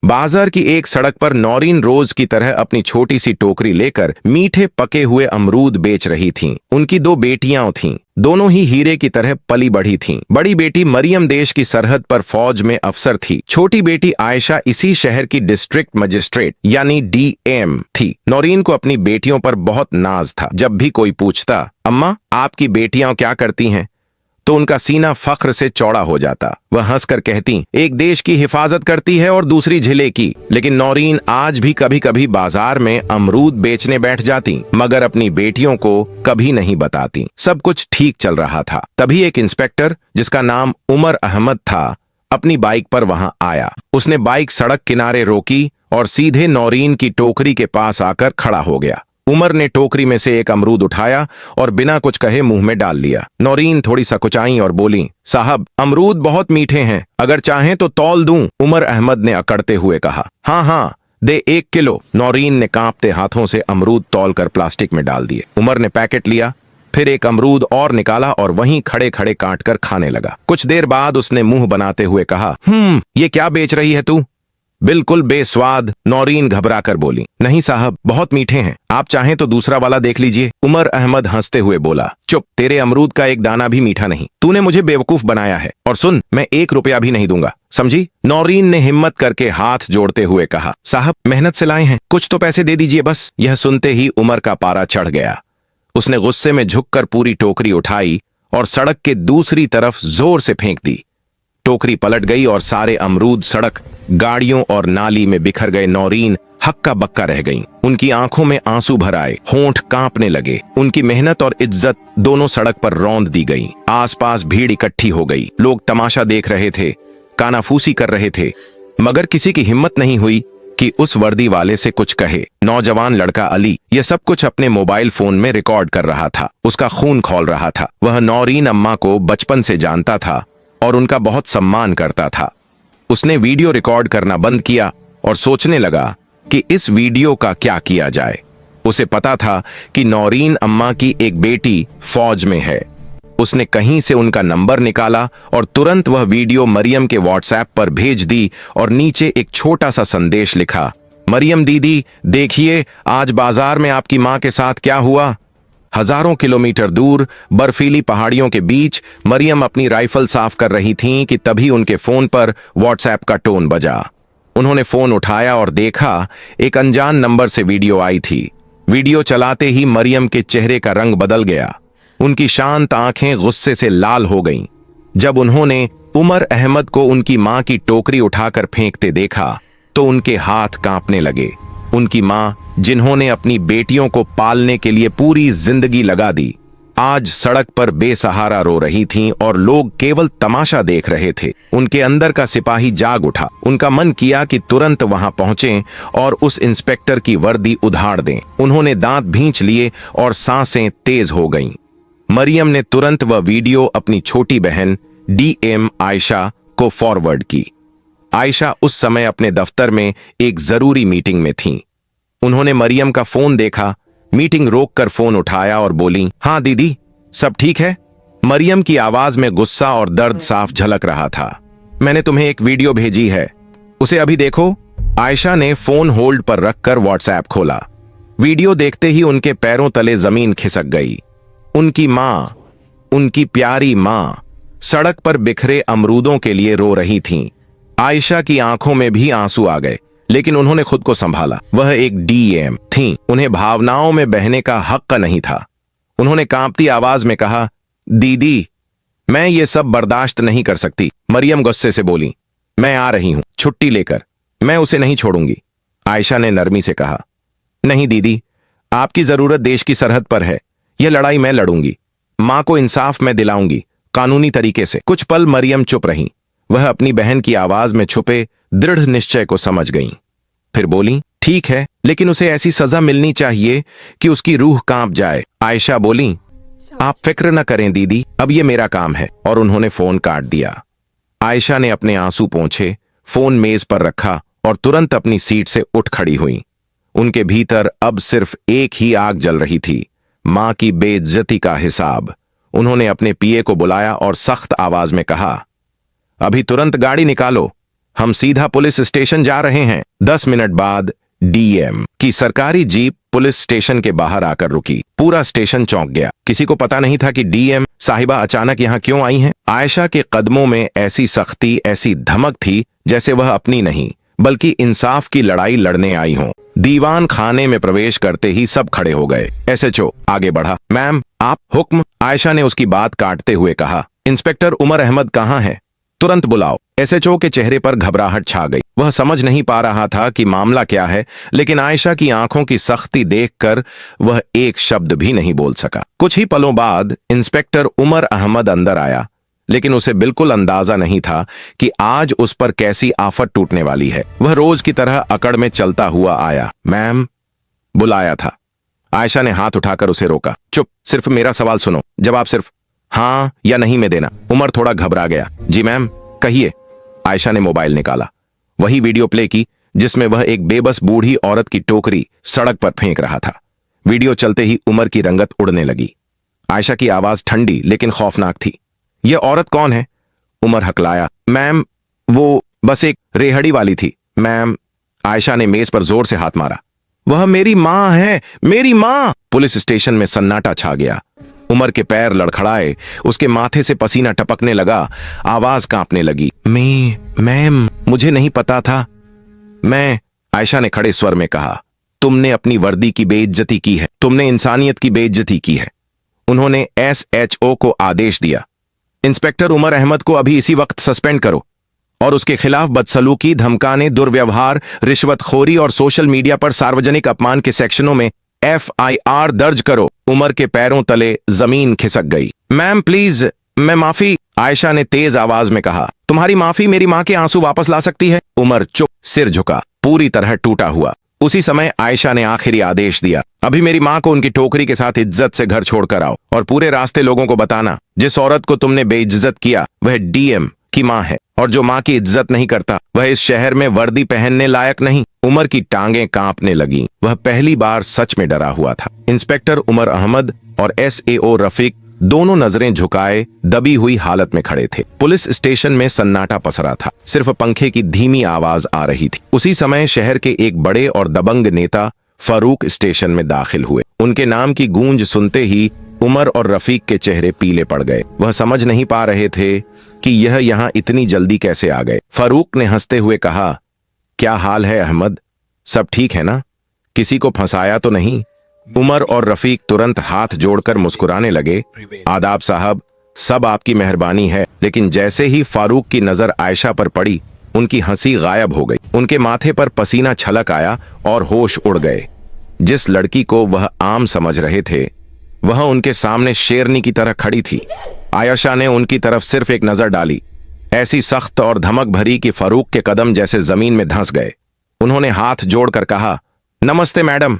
बाजार की एक सड़क पर नौरीन रोज की तरह अपनी छोटी सी टोकरी लेकर मीठे पके हुए अमरूद बेच रही थीं। उनकी दो बेटियां थीं, दोनों ही हीरे की तरह पली बढ़ी थीं। बड़ी बेटी मरियम देश की सरहद पर फौज में अफसर थी। छोटी बेटी आयशा इसी शहर की डिस्ट्रिक्ट मजिस्ट्रेट यानी डीएम थी। नौरीन को अपनी बेटियों पर बहुत नाज था। जब भी कोई पूछता, अम्मा आपकी बेटियां क्या करती हैं, तो उनका सीना फख्र से चौड़ा हो जाता। वह हंसकर कहती, एक देश की हिफाजत करती है और दूसरी जिले की। लेकिन नौरीन आज भी कभी कभी बाजार में अमरूद बेचने बैठ जाती, मगर अपनी बेटियों को कभी नहीं बताती। सब कुछ ठीक चल रहा था। तभी एक इंस्पेक्टर जिसका नाम उमर अहमद था अपनी बाइक पर वहां आया। उसने बाइक सड़क किनारे रोकी और सीधे नौरीन की टोकरी के पास आकर खड़ा हो गया। उमर ने टोकरी में से एक अमरूद उठाया और बिना कुछ कहे मुंह में डाल लिया। नौरीन थोड़ी सकुचाई और बोली, साहब अमरूद बहुत मीठे हैं, अगर चाहें तो तौल दूं। उमर अहमद ने अकड़ते हुए कहा, हाँ हाँ दे 1 किलो। नौरीन ने कांपते हाथों से अमरूद तौलकर प्लास्टिक में डाल दिए। उमर ने पैकेट लिया, फिर एक अमरूद और निकाला और वहीं खड़े खड़े काट कर खाने लगा। कुछ देर बाद उसने मुंह बनाते हुए कहा, ये क्या बेच रही है तू? बिल्कुल बेस्वाद। नौरीन घबरा कर बोली, नहीं साहब बहुत मीठे हैं, आप चाहें तो दूसरा वाला देख लीजिए। उमर अहमद हंसते हुए बोला, चुप, तेरे अमरूद का एक दाना भी मीठा नहीं। तूने मुझे बेवकूफ बनाया है, और सुन, मैं 1 रुपया भी नहीं दूंगा, समझी? नौरीन ने हिम्मत करके हाथ जोड़ते हुए कहा, साहब मेहनत से लाए हैं, कुछ तो पैसे दे दीजिए बस। यह सुनते ही उमर का पारा चढ़ गया। उसने गुस्से में झुककर पूरी टोकरी उठाई और सड़क के दूसरी तरफ जोर से फेंक दी। टोकरी पलट गई और सारे अमरूद सड़क, गाड़ियों और नाली में बिखर गए। नौरीन हक्का बक्का रह गईं। उनकी आंखों में आंसू भर आए, होंठ कांपने लगे। उनकी मेहनत और इज्जत दोनों सड़क पर रौंद दी गईं। आसपास भीड़ इकट्ठी हो गई। लोग तमाशा देख रहे थे, कानाफूसी कर रहे थे, मगर किसी की हिम्मत नहीं हुई कि उस वर्दी वाले से कुछ कहे। नौजवान लड़का अली यह सब कुछ अपने मोबाइल फोन में रिकॉर्ड कर रहा था। उसका खून खौल रहा था। वह नौरीन अम्मा को बचपन से जानता था और उनका बहुत सम्मान करता था। उसने वीडियो रिकॉर्ड करना बंद किया और सोचने लगा कि इस वीडियो का क्या किया जाए। उसे पता था कि नौरीन अम्मा की एक बेटी फौज में है। उसने कहीं से उनका नंबर निकाला और तुरंत वह वीडियो मरियम के व्हाट्सएप पर भेज दी और नीचे एक छोटा सा संदेश लिखा, मरियम दीदी देखिए आज बाजार में आपकी मां के साथ क्या हुआ। हजारों किलोमीटर दूर बर्फीली पहाड़ियों के बीच मरियम अपनी राइफल साफ कर रही थीं कि तभी उनके फोन पर व्हाट्सएप का टोन बजा। उन्होंने फोन उठाया और देखा एक अनजान नंबर से वीडियो आई थी। वीडियो चलाते ही मरियम के चेहरे का रंग बदल गया। उनकी शांत आंखें गुस्से से लाल हो गईं। जब उन्होंने उमर अहमद को उनकी मां की टोकरी उठाकर फेंकते देखा तो उनके हाथ कांपने लगे। उनकी मां, जिन्होंने अपनी बेटियों को पालने के लिए पूरी जिंदगी लगा दी, आज सड़क पर बेसहारा रो रही थीं और लोग केवल तमाशा देख रहे थे। उनके अंदर का सिपाही जाग उठा। उनका मन किया कि तुरंत वहां पहुंचें और उस इंस्पेक्टर की वर्दी उधाड़ दें। उन्होंने दांत भींच लिए और सांसें तेज हो गईं। मरियम ने तुरंत वह वीडियो अपनी छोटी बहन डीएम आयशा को फॉरवर्ड की। आयशा उस समय अपने दफ्तर में एक जरूरी मीटिंग में थीं। उन्होंने मरियम का फोन देखा, मीटिंग रोककर फोन उठाया और बोली, हाँ दीदी सब ठीक है? मरियम की आवाज में गुस्सा और दर्द साफ झलक रहा था। मैंने तुम्हें एक वीडियो भेजी है, उसे अभी देखो। आयशा ने फोन होल्ड पर रखकर व्हाट्सएप खोला। वीडियो देखते ही उनके पैरों तले जमीन खिसक गई। उनकी मां, उनकी प्यारी मां सड़क पर बिखरे अमरूदों के लिए रो रही थीं। आयशा की आंखों में भी आंसू आ गए, लेकिन उन्होंने खुद को संभाला। वह एक डीएम थीं, उन्हें भावनाओं में बहने का हक नहीं था। उन्होंने कांपती आवाज में कहा, दीदी मैं ये सब बर्दाश्त नहीं कर सकती। मरियम गुस्से से बोली, मैं आ रही हूं छुट्टी लेकर, मैं उसे नहीं छोड़ूंगी। आयशा ने नरमी से कहा, नहीं दीदी आपकी जरूरत देश की सरहद पर है, यह लड़ाई मैं लड़ूंगी, मां को इंसाफ मैं दिलाऊंगी कानूनी तरीके से। कुछ पल मरियम चुप रहीं। वह अपनी बहन की आवाज में छुपे दृढ़ निश्चय को समझ गईं। फिर बोली, ठीक है, लेकिन उसे ऐसी सजा मिलनी चाहिए कि उसकी रूह कांप जाए। आयशा बोली, आप फिक्र न करें दीदी, अब ये मेरा काम है। और उन्होंने फोन काट दिया। आयशा ने अपने आंसू पोंछे, फोन मेज पर रखा और तुरंत अपनी सीट से उठ खड़ी हुई। उनके भीतर अब सिर्फ एक ही आग जल रही थी, मां की बेइज्जती का हिसाब। उन्होंने अपने पीए को बुलाया और सख्त आवाज में कहा, अभी तुरंत गाड़ी निकालो, हम सीधा पुलिस स्टेशन जा रहे हैं। 10 मिनट बाद डीएम की सरकारी जीप पुलिस स्टेशन के बाहर आकर रुकी। पूरा स्टेशन चौंक गया। किसी को पता नहीं था कि डीएम साहिबा अचानक यहाँ क्यों आई हैं। आयशा के कदमों में ऐसी सख्ती, ऐसी धमक थी जैसे वह अपनी नहीं बल्कि इंसाफ की लड़ाई लड़ने आई हों। दीवान खाने में प्रवेश करते ही सब खड़े हो गए। एसएचओ आगे बढ़ा। मैम, आप हुक्म। आयशा ने उसकी बात काटते हुए कहा, इंस्पेक्टर उमर अहमद कहाँ है? तुरंत बुलाओ। एसएचओ के चेहरे पर घबराहट छा गई। वह समझ नहीं पा रहा था कि मामला क्या है, लेकिन आयशा की आंखों की सख्ती देखकर वह एक शब्द भी नहीं बोल सका। कुछ ही पलों बाद इंस्पेक्टर उमर अहमद अंदर आया, लेकिन उसे बिल्कुल अंदाजा नहीं था कि आज उस पर कैसी आफत टूटने वाली है। वह रोज की तरह अकड़ में चलता हुआ आया। मैम, बुलाया था। आयशा ने हाथ उठाकर उसे रोका। चुप, सिर्फ मेरा सवाल सुनो, जवाब सिर्फ हाँ या नहीं में देना। उमर थोड़ा घबरा गया। जी मैम, कहिए। आयशा ने मोबाइल निकाला, वही वीडियो प्ले की जिसमें वह एक बेबस बूढ़ी औरत की टोकरी सड़क पर फेंक रहा था। वीडियो चलते ही उमर की रंगत उड़ने लगी। आयशा की आवाज ठंडी लेकिन खौफनाक थी। यह औरत कौन है? उमर हकलाया। मैम, वो बस एक रेहड़ी वाली थी मैम। आयशा ने मेज पर जोर से हाथ मारा। वह मेरी मां है, मेरी मां। पुलिस स्टेशन में सन्नाटा छा गया। उमर के पैर लड़खड़ाए, उसके माथे से पसीना टपकने लगा, आवाज कांपने लगी। मैम, मुझे नहीं पता था। मैं, आयशा ने खड़े स्वर में कहा, तुमने अपनी वर्दी की बेइज्जती की है, तुमने इंसानियत की बेइज्जती की है। उन्होंने एसएचओ को आदेश दिया, इंस्पेक्टर उमर अहमद को अभी इसी वक्त सस्पेंड करो और उसके खिलाफ बदसलूकी, धमकाने, दुर्व्यवहार, रिश्वतखोरी और सोशल मीडिया पर सार्वजनिक अपमान के सेक्शनों में एफआईआर दर्ज करो। उमर के पैरों तले जमीन खिसक गई। मैम प्लीज, मैं माफी। आयशा ने तेज आवाज में कहा, तुम्हारी माफी मेरी मां के आंसू वापस ला सकती है। उमर चुप, सिर झुका, पूरी तरह टूटा हुआ। उसी समय आयशा ने आखिरी आदेश दिया, अभी मेरी मां को उनकी टोकरी के साथ इज्जत से घर छोड़कर आओ और पूरे रास्ते लोगों को बताना, जिस औरत को तुमने बेइज्जत किया वह डीएम की मां है और जो मां की इज्जत नहीं करता वह इस शहर में वर्दी पहनने लायक नहीं। उमर की टांगें कांपने लगीं। वह पहली बार सच में डरा हुआ था। इंस्पेक्टर उमर अहमद और एसएओ रफीक दोनों नजरें झुकाए दबी हुई हालत में खड़े थे। पुलिस स्टेशन में सन्नाटा पसरा था, सिर्फ पंखे की धीमी आवाज आ रही थी। उसी समय शहर के एक बड़े और दबंग नेता फारूक स्टेशन में दाखिल हुए। उनके नाम की गूंज सुनते ही उमर और रफीक के चेहरे पीले पड़ गए। वह समझ नहीं पा रहे थे कि यह यहाँ इतनी जल्दी कैसे आ गए। फारूक ने हंसते हुए कहा, क्या हाल है अहमद, सब ठीक है ना? किसी को फंसाया तो नहीं? उमर और रफीक तुरंत हाथ जोड़कर मुस्कुराने लगे। आदाब साहब, सब आपकी मेहरबानी है। लेकिन जैसे ही फारूक की नजर आयशा पर पड़ी, उनकी हंसी गायब हो गई। उनके माथे पर पसीना छलक आया और होश उड़ गए। जिस लड़की को वह आम समझ रहे थे वह उनके सामने शेरनी की तरह खड़ी थी। आयशा ने उनकी तरफ सिर्फ एक नजर डाली, ऐसी सख्त और धमक भरी कि फारूक के कदम जैसे जमीन में धंस गए। उन्होंने हाथ जोड़कर कहा, नमस्ते मैडम,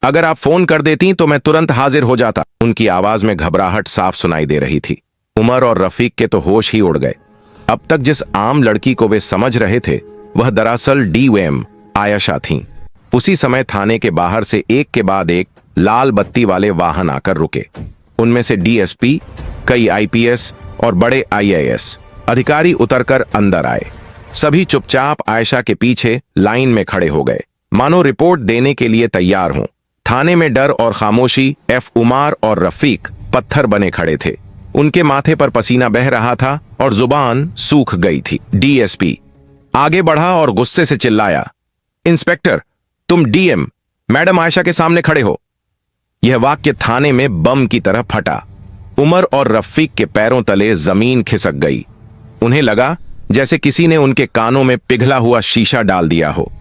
अगर आप फोन कर देती तो मैं तुरंत हाजिर हो जाता। उनकी आवाज में घबराहट साफ सुनाई दे रही थी। उमर और रफीक के तो होश ही उड़ गए। अब तक जिस आम लड़की को वे समझ रहे थे वह दरअसल डीएम आयशा थीं। उसी समय थाने के बाहर से एक के बाद एक लाल बत्ती वाले वाहन आकर रुके। उनमें से डीएसपी, कई आईपीएस और बड़े आईएएस अधिकारी उतरकर अंदर आए। सभी चुपचाप आयशा के पीछे लाइन में खड़े हो गए, मानो रिपोर्ट देने के लिए तैयार हों। थाने में डर और खामोशी। उमर और रफीक पत्थर बने खड़े थे। उनके माथे पर पसीना बह रहा था और जुबान सूख गई थी। डीएसपी आगे बढ़ा और गुस्से से चिल्लाया, इंस्पेक्टर, तुम डीएम मैडम आयशा के सामने खड़े हो। यह वाक्य थाने में बम की तरह फटा। उमर और रफीक के पैरों तले जमीन खिसक गई। उन्हें लगा जैसे किसी ने उनके कानों में पिघला हुआ शीशा डाल दिया हो।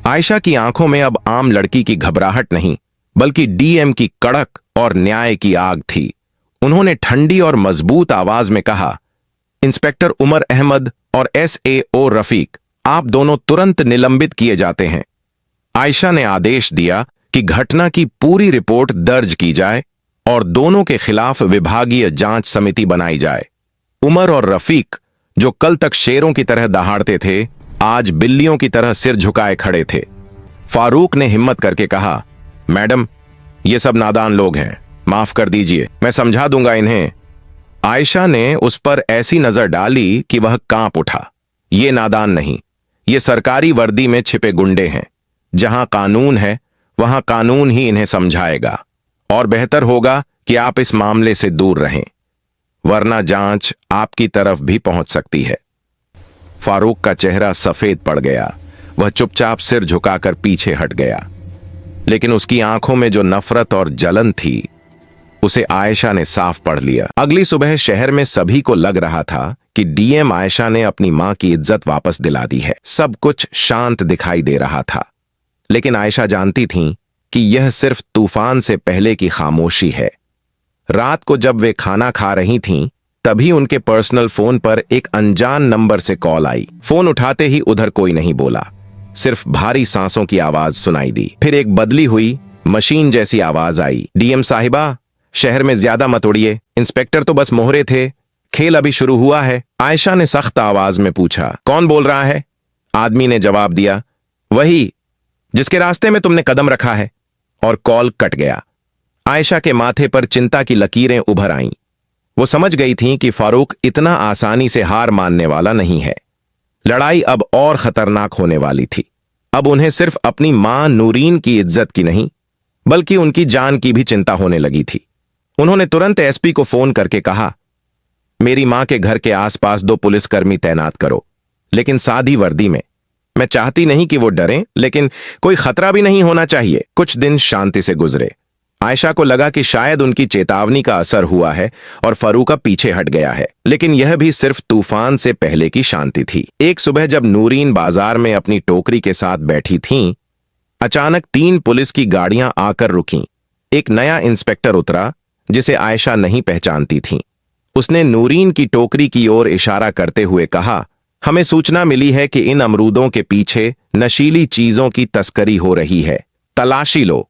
आयशा की आंखों में अब आम लड़की की घबराहट नहीं बल्कि डीएम की कड़क और न्याय की आग थी। उन्होंने ठंडी और मजबूत आवाज में कहा, इंस्पेक्टर उमर अहमद और एसएओ रफीक, आप दोनों तुरंत निलंबित किए जाते हैं। आयशा ने आदेश दिया कि घटना की पूरी रिपोर्ट दर्ज की जाए और दोनों के खिलाफ विभागीय जांच समिति बनाई जाए। उमर और रफीक, जो कल तक शेरों की तरह दहाड़ते थे, आज बिल्लियों की तरह सिर झुकाए खड़े थे। फारूक ने हिम्मत करके कहा, मैडम, ये सब नादान लोग हैं, माफ कर दीजिए, मैं समझा दूंगा इन्हें। आयशा ने उस पर ऐसी नजर डाली कि वह कांप उठा। ये नादान नहीं, ये सरकारी वर्दी में छिपे गुंडे हैं। जहां कानून है वहां कानून ही इन्हें समझाएगा, और बेहतर होगा कि आप इस मामले से दूर रहें, वरना जांच आपकी तरफ भी पहुंच सकती है। फारूक का चेहरा सफेद पड़ गया। वह चुपचाप सिर झुकाकर पीछे हट गया, लेकिन उसकी आंखों में जो नफरत और जलन थी उसे आयशा ने साफ पढ़ लिया। अगली सुबह शहर में सभी को लग रहा था कि डीएम आयशा ने अपनी मां की इज्जत वापस दिला दी है। सब कुछ शांत दिखाई दे रहा था, लेकिन आयशा जानती थीं कि यह सिर्फ तूफान से पहले की खामोशी है। रात को जब वे खाना खा रही थीं, तभी उनके पर्सनल फोन पर एक अनजान नंबर से कॉल आई। फोन उठाते ही उधर कोई नहीं बोला, सिर्फ भारी सांसों की आवाज सुनाई दी। फिर एक बदली हुई मशीन जैसी आवाज आई, डीएम साहिबा, शहर में ज्यादा मत उड़िए, इंस्पेक्टर तो बस मोहरे थे, खेल अभी शुरू हुआ है। आयशा ने सख्त आवाज में पूछा, कौन बोल रहा है? आदमी ने जवाब दिया, वही जिसके रास्ते में तुमने कदम रखा है, और कॉल कट गया। आयशा के माथे पर चिंता की लकीरें उभर आईं। वो समझ गई थीं कि फारूक इतना आसानी से हार मानने वाला नहीं है। लड़ाई अब और खतरनाक होने वाली थी। अब उन्हें सिर्फ अपनी मां नूरीन की इज्जत की नहीं, बल्कि उनकी जान की भी चिंता होने लगी थी। उन्होंने तुरंत एसपी को फोन करके कहा, मेरी मां के घर के आसपास 2 पुलिसकर्मी तैनात करो, लेकिन सादी वर्दी में। मैं चाहती नहीं कि वो डरें, लेकिन कोई खतरा भी नहीं होना चाहिए। कुछ दिन शांति से गुजरे। आयशा को लगा कि शायद उनकी चेतावनी का असर हुआ है और फारूक अब पीछे हट गया है, लेकिन यह भी सिर्फ तूफान से पहले की शांति थी। एक सुबह जब नूरीन बाजार में अपनी टोकरी के साथ बैठी थीं, अचानक 3 पुलिस की गाड़ियां आकर रुकीं। एक नया इंस्पेक्टर उतरा जिसे आयशा नहीं पहचानती थी। उसने नूरीन की टोकरी की ओर इशारा करते हुए कहा, हमें सूचना मिली है कि इन अमरूदों के पीछे नशीली चीजों की तस्करी हो रही है, तलाशी लो।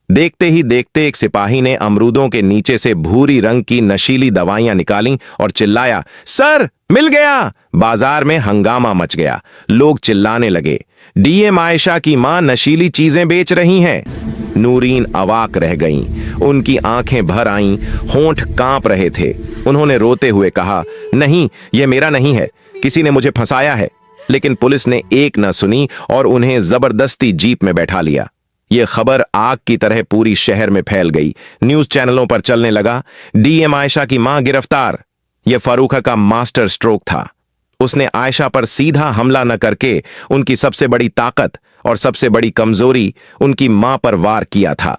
देखते ही देखते एक सिपाही ने अमरूदों के नीचे से भूरी रंग की नशीली दवाइयां निकालीं और चिल्लाया, सर मिल गया। बाजार में हंगामा मच गया। लोग चिल्लाने लगे, डीएम आयशा की मां नशीली चीजें बेच रही हैं। नूरीन अवाक रह गईं। उनकी आंखें भर आईं, होंठ कांप रहे थे। उन्होंने रोते हुए कहा, नहीं, यह मेरा नहीं है, किसी ने मुझे फंसाया है। लेकिन पुलिस ने एक न सुनी और उन्हें जबरदस्ती जीप में बैठा लिया। यह खबर आग की तरह पूरी शहर में फैल गई। न्यूज चैनलों पर चलने लगा, डीएम आयशा की मां गिरफ्तार। यह फारूका का मास्टर स्ट्रोक था। उसने आयशा पर सीधा हमला न करके उनकी सबसे बड़ी ताकत और सबसे बड़ी कमजोरी उनकी मां पर वार किया था।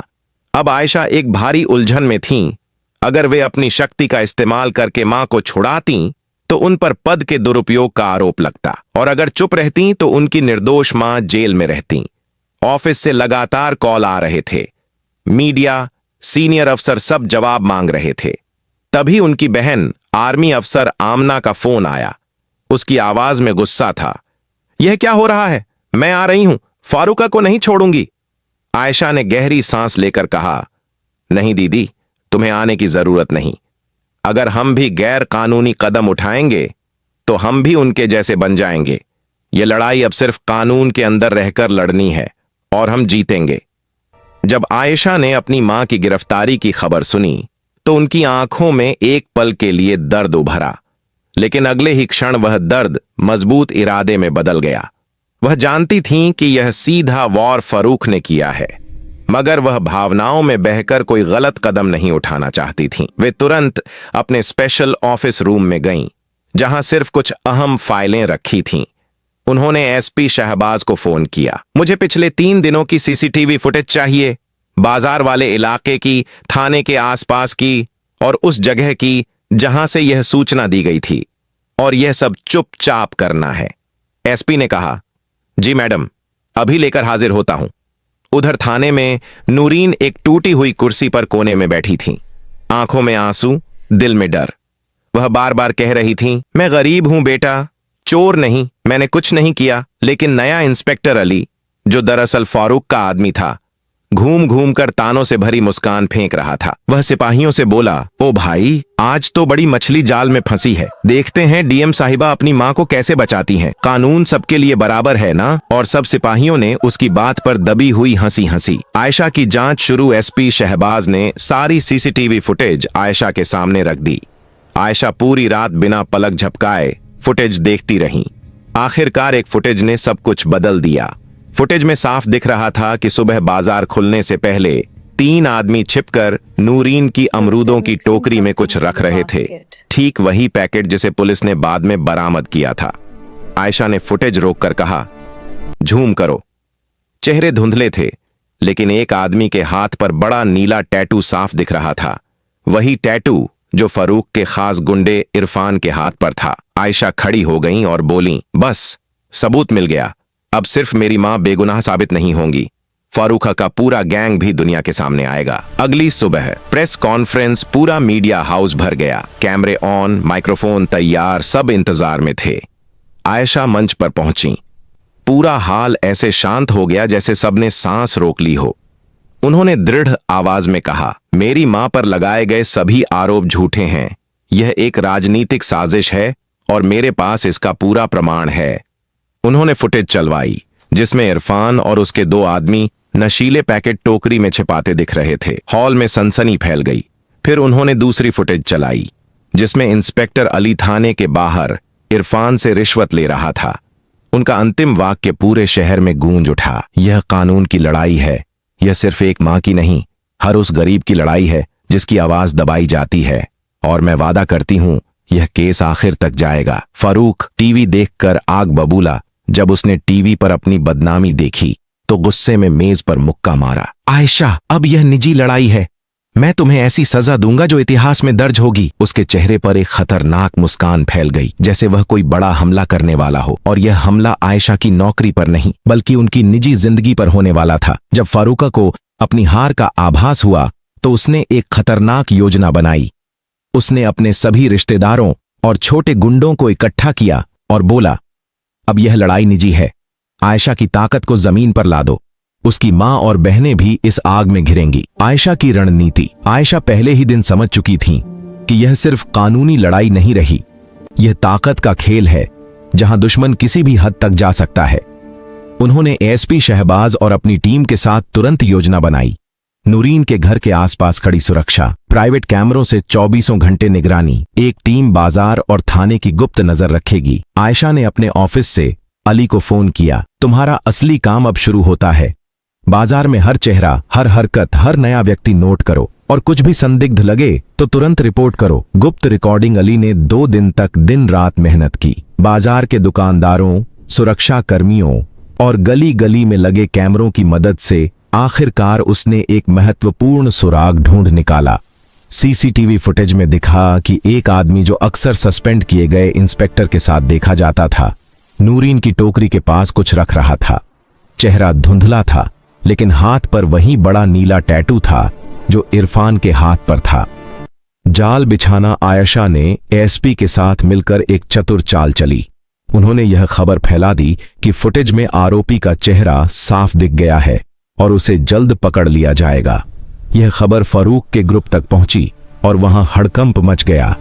अब आयशा एक भारी उलझन में थीं। अगर वे अपनी शक्ति का इस्तेमाल करके मां को छुड़ाती तो उन पर पद के दुरुपयोग का आरोप लगता, और अगर चुप रहती तो उनकी निर्दोष मां जेल में रहती। ऑफिस से लगातार कॉल आ रहे थे। मीडिया, सीनियर अफसर सब जवाब मांग रहे थे। तभी उनकी बहन आर्मी अफसर आमना का फोन आया। उसकी आवाज में गुस्सा था, यह क्या हो रहा है? मैं आ रही हूं, फारूका को नहीं छोड़ूंगी। आयशा ने गहरी सांस लेकर कहा, नहीं दीदी, तुम्हें आने की जरूरत नहीं। अगर हम भी गैर कानूनी कदम उठाएंगे तो हम भी उनके जैसे बन जाएंगे। यह लड़ाई अब सिर्फ कानून के अंदर रहकर लड़नी है, और हम जीतेंगे। जब आयशा ने अपनी मां की गिरफ्तारी की खबर सुनी तो उनकी आंखों में एक पल के लिए दर्द उभरा, लेकिन अगले ही क्षण वह दर्द मजबूत इरादे में बदल गया। वह जानती थीं कि यह सीधा वार फारूक ने किया है, मगर वह भावनाओं में बहकर कोई गलत कदम नहीं उठाना चाहती थीं। वे तुरंत अपने स्पेशल ऑफिस रूम में गईं, जहां सिर्फ कुछ अहम फाइलें रखी थीं। उन्होंने एसपी शहबाज को फोन किया, मुझे पिछले 3 दिनों की सीसीटीवी फुटेज चाहिए, बाजार वाले इलाके की, थाने के आसपास की, और उस जगह की जहां से यह सूचना दी गई थी, और यह सब चुपचाप करना है। एसपी ने कहा, जी मैडम, अभी लेकर हाजिर होता हूं। उधर थाने में नूरीन एक टूटी हुई कुर्सी पर कोने में बैठी थी, आंखों में आंसू, दिल में डर। वह बार बार कह रही थी, मैं गरीब हूं बेटा, चोर नहीं, मैंने कुछ नहीं किया। लेकिन नया इंस्पेक्टर अली, जो दरअसल फारूक का आदमी था, घूम घूम कर तानों से भरी मुस्कान फेंक रहा था। वह सिपाहियों से बोला, ओ भाई, आज तो बड़ी मछली जाल में फंसी है। देखते हैं डीएम साहिबा अपनी मां को कैसे बचाती हैं। कानून सबके लिए बराबर है ना? और सब सिपाहियों ने उसकी बात पर दबी हुई हंसी हंसी। आयशा की जांच शुरू एसपी शहबाज ने सारी सीसीटीवी फुटेज आयशा के सामने रख दी। आयशा पूरी रात बिना पलक झपकाए फुटेज देखती रहीं। आखिरकार एक फुटेज ने सब कुछ बदल दिया। फुटेज में साफ दिख रहा था कि सुबह बाजार खुलने से पहले 3 आदमी छिपकर नूरीन की अमरूदों की टोकरी में कुछ रख रहे थे। ठीक वही पैकेट जिसे पुलिस ने बाद में बरामद किया था। आयशा ने फुटेज रोककर कहा, झूम करो। चेहरे धुंधले थे, लेकिन एक आदमी के हाथ पर बड़ा नीला टैटू साफ दिख रहा था। वही टैटू जो फारूक के खास गुंडे इरफान के हाथ पर था। आयशा खड़ी हो गईं और बोलीं, बस सबूत मिल गया। अब सिर्फ मेरी मां बेगुनाह साबित नहीं होंगी, फारूक का पूरा गैंग भी दुनिया के सामने आएगा। अगली सुबह प्रेस कॉन्फ्रेंस, पूरा मीडिया हाउस भर गया। कैमरे ऑन, माइक्रोफोन तैयार, सब इंतजार में थे। आयशा मंच पर पहुंची। पूरा हाल ऐसे शांत हो गया जैसे सबने सांस रोक ली हो। उन्होंने दृढ़ आवाज में कहा, मेरी मां पर लगाए गए सभी आरोप झूठे हैं। यह एक राजनीतिक साजिश है और मेरे पास इसका पूरा प्रमाण है। उन्होंने फुटेज चलवाई जिसमें इरफान और उसके 2 आदमी नशीले पैकेट टोकरी में छिपाते दिख रहे थे। हॉल में सनसनी फैल गई। फिर उन्होंने दूसरी फुटेज चलाई जिसमें इंस्पेक्टर अली थाने के बाहर इरफान से रिश्वत ले रहा था। उनका अंतिम वाक्य पूरे शहर में गूंज उठा, यह कानून की लड़ाई है। यह सिर्फ एक मां की नहीं, हर उस गरीब की लड़ाई है जिसकी आवाज दबाई जाती है। और मैं वादा करती हूं यह केस आखिर तक जाएगा। फारूक टीवी देखकर आग बबूला। जब उसने टीवी पर अपनी बदनामी देखी तो गुस्से में मेज पर मुक्का मारा। आयशा, अब यह निजी लड़ाई है। मैं तुम्हें ऐसी सजा दूंगा जो इतिहास में दर्ज होगी। उसके चेहरे पर एक खतरनाक मुस्कान फैल गई, जैसे वह कोई बड़ा हमला करने वाला हो। और यह हमला आयशा की नौकरी पर नहीं, बल्कि उनकी निजी जिंदगी पर होने वाला था। जब फारूका को अपनी हार का आभास हुआ तो उसने एक खतरनाक योजना बनाई। उसने अपने सभी रिश्तेदारों और छोटे गुंडों को इकट्ठा किया और बोला, अब यह लड़ाई निजी है। आयशा की ताकत को जमीन पर ला दो। उसकी मां और बहनें भी इस आग में घिरेंगी। आयशा की रणनीति। आयशा पहले ही दिन समझ चुकी थीं कि यह सिर्फ कानूनी लड़ाई नहीं रही, यह ताकत का खेल है जहां दुश्मन किसी भी हद तक जा सकता है। उन्होंने एसपी शहबाज और अपनी टीम के साथ तुरंत योजना बनाई। नूरीन के घर के आसपास खड़ी सुरक्षा, प्राइवेट कैमरों से 24 घंटे निगरानी, एक टीम बाजार और थाने की गुप्त नजर रखेगी। आयशा ने अपने ऑफिस से अली को फोन किया, तुम्हारा असली काम अब शुरू होता है। बाजार में हर चेहरा, हर हरकत, हर नया व्यक्ति नोट करो और कुछ भी संदिग्ध लगे तो तुरंत रिपोर्ट करो। गुप्त रिकॉर्डिंग। अली ने 2 दिन तक दिन रात मेहनत की। बाजार के दुकानदारों, सुरक्षा कर्मियों और गली गली में लगे कैमरों की मदद से आखिरकार उसने एक महत्वपूर्ण सुराग ढूंढ निकाला। सीसीटीवी फुटेज में दिखा कि एक आदमी जो अक्सर सस्पेंड किए गए इंस्पेक्टर के साथ देखा जाता था, नूरीन की टोकरी के पास कुछ रख रहा था। चेहरा धुंधला था, लेकिन हाथ पर वही बड़ा नीला टैटू था जो इरफान के हाथ पर था। जाल बिछाना। आयशा ने एसपी के साथ मिलकर एक चतुर चाल चली। उन्होंने यह खबर फैला दी कि फुटेज में आरोपी का चेहरा साफ दिख गया है और उसे जल्द पकड़ लिया जाएगा। यह खबर फारूक के ग्रुप तक पहुंची और वहां हड़कंप मच गया।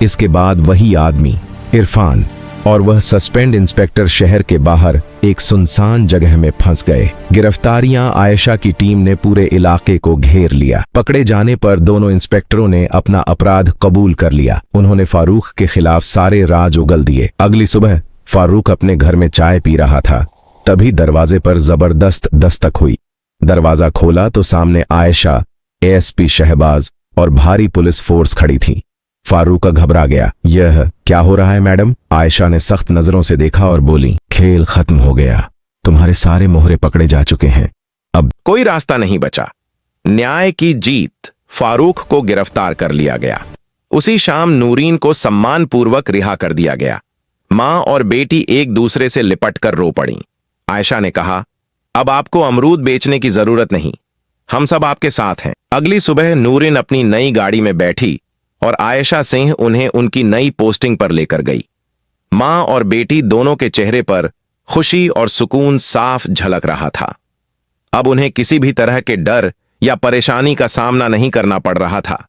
इसके बाद वही आदमी इरफान और वह सस्पेंड इंस्पेक्टर शहर के बाहर एक सुनसान जगह में फंस गए। गिरफ्तारियां। आयशा की टीम ने पूरे इलाके को घेर लिया। पकड़े जाने पर दोनों इंस्पेक्टरों ने अपना अपराध कबूल कर लिया। उन्होंने फारूक के खिलाफ सारे राज उगल दिए। अगली सुबह फारूक अपने घर में चाय पी रहा था, तभी दरवाजे पर जबरदस्त दस्तक हुई। दरवाजा खोला तो सामने आयशा, एएसपी शहबाज और भारी पुलिस फोर्स खड़ी थी। फारूक घबरा गया। यह क्या हो रहा है मैडम? आयशा ने सख्त नजरों से देखा और बोली, खेल खत्म हो गया। तुम्हारे सारे मोहरे पकड़े जा चुके हैं। अब कोई रास्ता नहीं बचा। न्याय की जीत। फारूक को गिरफ्तार कर लिया गया। उसी शाम नूरीन को सम्मानपूर्वक रिहा कर दिया गया। मां और बेटी एक दूसरे से लिपट कर रो पड़ी। आयशा ने कहा, अब आपको अमरूद बेचने की जरूरत नहीं, हम सब आपके साथ हैं। अगली सुबह नूरीन अपनी नई गाड़ी में बैठी और आयशा सिंह उन्हें उनकी नई पोस्टिंग पर लेकर गई। मां और बेटी दोनों के चेहरे पर खुशी और सुकून साफ झलक रहा था। अब उन्हें किसी भी तरह के डर या परेशानी का सामना नहीं करना पड़ रहा था।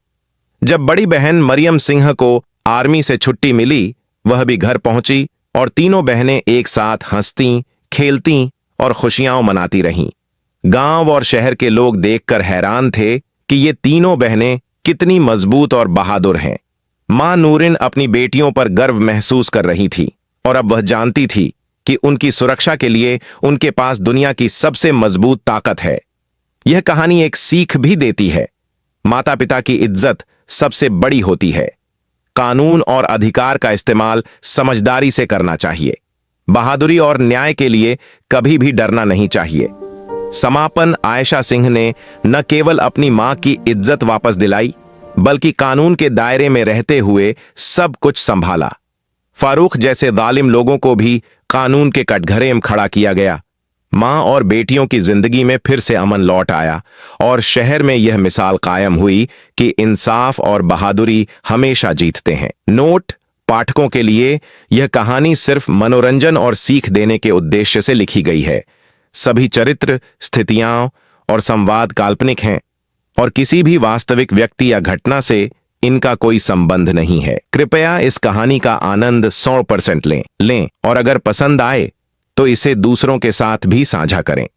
जब बड़ी बहन मरियम सिंह को आर्मी से छुट्टी मिली, वह भी घर पहुंची और तीनों बहनें एक साथ हंसती, खेलती और खुशियां मनाती रहीं। गांव और शहर के लोग देखकर हैरान थे कि ये तीनों बहनें कितनी मजबूत और बहादुर हैं। मां नूरिन अपनी बेटियों पर गर्व महसूस कर रही थी और अब वह जानती थी कि उनकी सुरक्षा के लिए उनके पास दुनिया की सबसे मजबूत ताकत है। यह कहानी एक सीख भी देती है। माता पिता की इज्जत सबसे बड़ी होती है। कानून और अधिकार का इस्तेमाल समझदारी से करना चाहिए। बहादुरी और न्याय के लिए कभी भी डरना नहीं चाहिए। समापन, आयशा सिंह ने न केवल अपनी मां की इज्जत वापस दिलाई, बल्कि कानून के दायरे में रहते हुए सब कुछ संभाला। फारूक जैसे जालिम लोगों को भी कानून के कटघरे में खड़ा किया गया। मां और बेटियों की जिंदगी में फिर से अमन लौट आया और शहर में यह मिसाल कायम हुई कि इंसाफ और बहादुरी हमेशा जीतते हैं। नोट: पाठकों के लिए यह कहानी सिर्फ मनोरंजन और सीख देने के उद्देश्य से लिखी गई है। सभी चरित्र, स्थितियां और संवाद काल्पनिक हैं और किसी भी वास्तविक व्यक्ति या घटना से इनका कोई संबंध नहीं है। कृपया इस कहानी का आनंद 100% लें और अगर पसंद आए तो इसे दूसरों के साथ भी साझा करें।